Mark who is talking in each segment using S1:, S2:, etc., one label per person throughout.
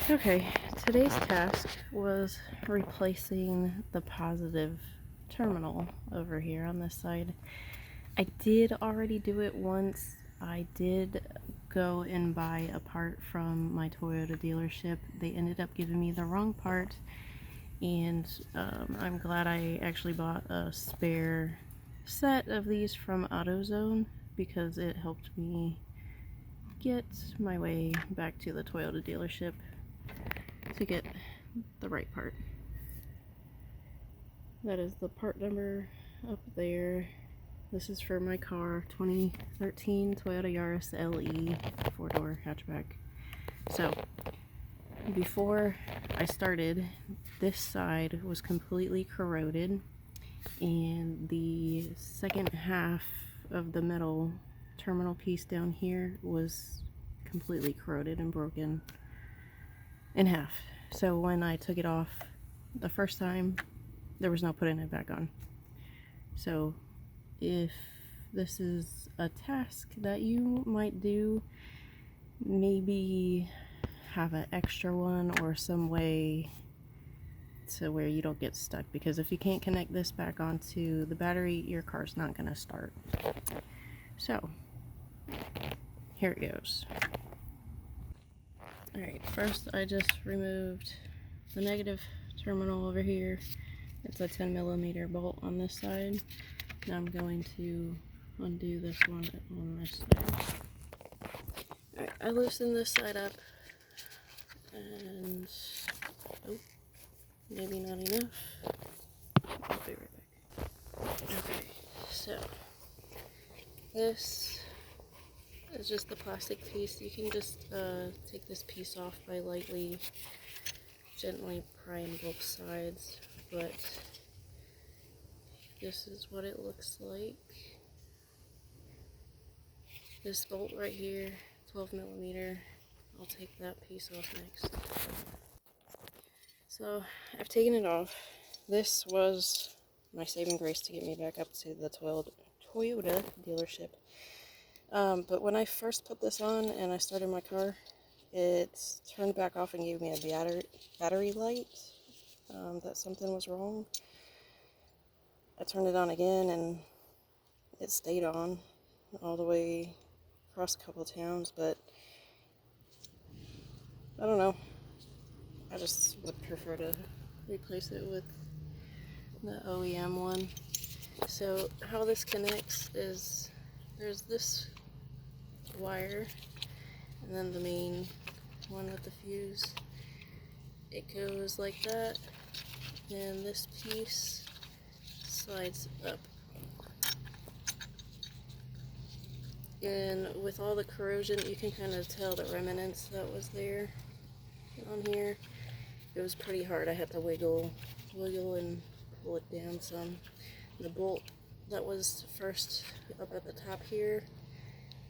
S1: Okay, today's task was replacing the positive terminal over here on this side. I did already do it once. I did go and buy a part from my Toyota dealership. They ended up giving me the wrong part, and I'm glad I actually bought a spare set of these from AutoZone because it helped me get my way back to the Toyota dealership to get the right part. That is the part number up there. This is for my car, 2013 Toyota Yaris LE 4-door hatchback. So before I started, this side was completely corroded, and the second half of the metal terminal piece down here was completely corroded and broken in half. So when I took it off the first time, there was no putting it back on. So if this is a task that you might do, maybe have an extra one or some way to where you don't get stuck, because if you can't connect this back onto the battery, your car's not going to start. So here it goes. Alright, first I just removed the negative terminal over here. It's a 10mm bolt on this side. Now I'm going to undo this one on this side. Alright, I loosened this side up, and oh, maybe not enough. I'll be right back. Okay, so this is just the plastic piece. You can just take this piece off by lightly, gently prying both sides, but this is what it looks like. This bolt right here, 12mm, I'll take that piece off next. So I've taken it off. This was my saving grace to get me back up to the Toyota dealership. But when I first put this on and I started my car, it turned back off and gave me a battery light that something was wrong. I turned it on again and it stayed on all the way across a couple of towns, but I don't know. I just would prefer to replace it with the OEM one. So how this connects is there's this wire and then the main one with the fuse. It goes like that, and this piece slides up. And with all the corrosion, you can kind of tell the remnants that was there on here. It was pretty hard. I had to wiggle and pull it down some. The bolt that was first up at the top here,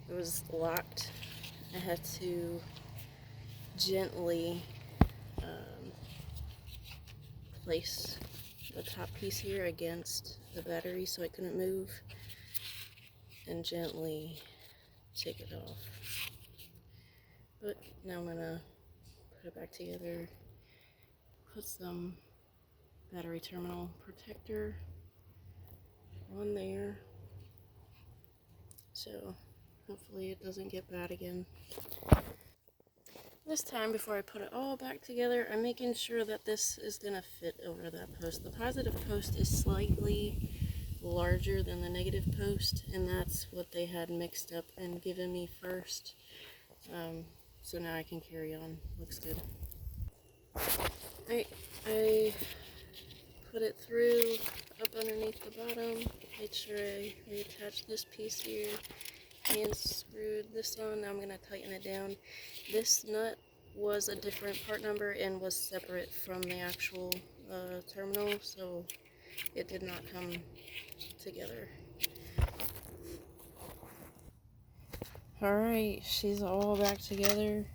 S1: it was locked. I had to gently place the top piece here against the battery so it couldn't move, and gently take it off. But now I'm gonna put it back together, put some battery terminal protector on there, so hopefully it doesn't get bad again. This time, before I put it all back together, I'm making sure that this is going to fit over that post. The positive post is slightly larger than the negative post, and that's what they had mixed up and given me first. So now I can carry on. Looks good. Alright, I put it through up underneath the bottom. Made sure I reattached this piece here and screwed this on. Now I'm going to tighten it down. This nut was a different part number and was separate from the actual terminal, so it did not come together. Alright, she's all back together.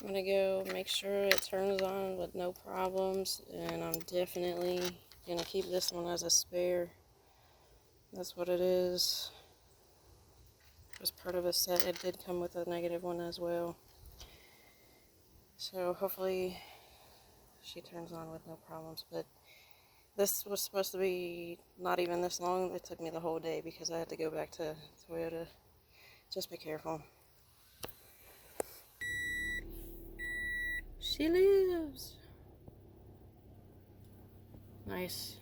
S1: I'm going to go make sure it turns on with no problems, and I'm definitely going to keep this one as a spare. That's what it is. It was part of a set. It did come with a negative one as well. So hopefully she turns on with no problems, but this was supposed to be not even this long. It took me the whole day because I had to go back to Toyota. Just be careful. She lives. Nice.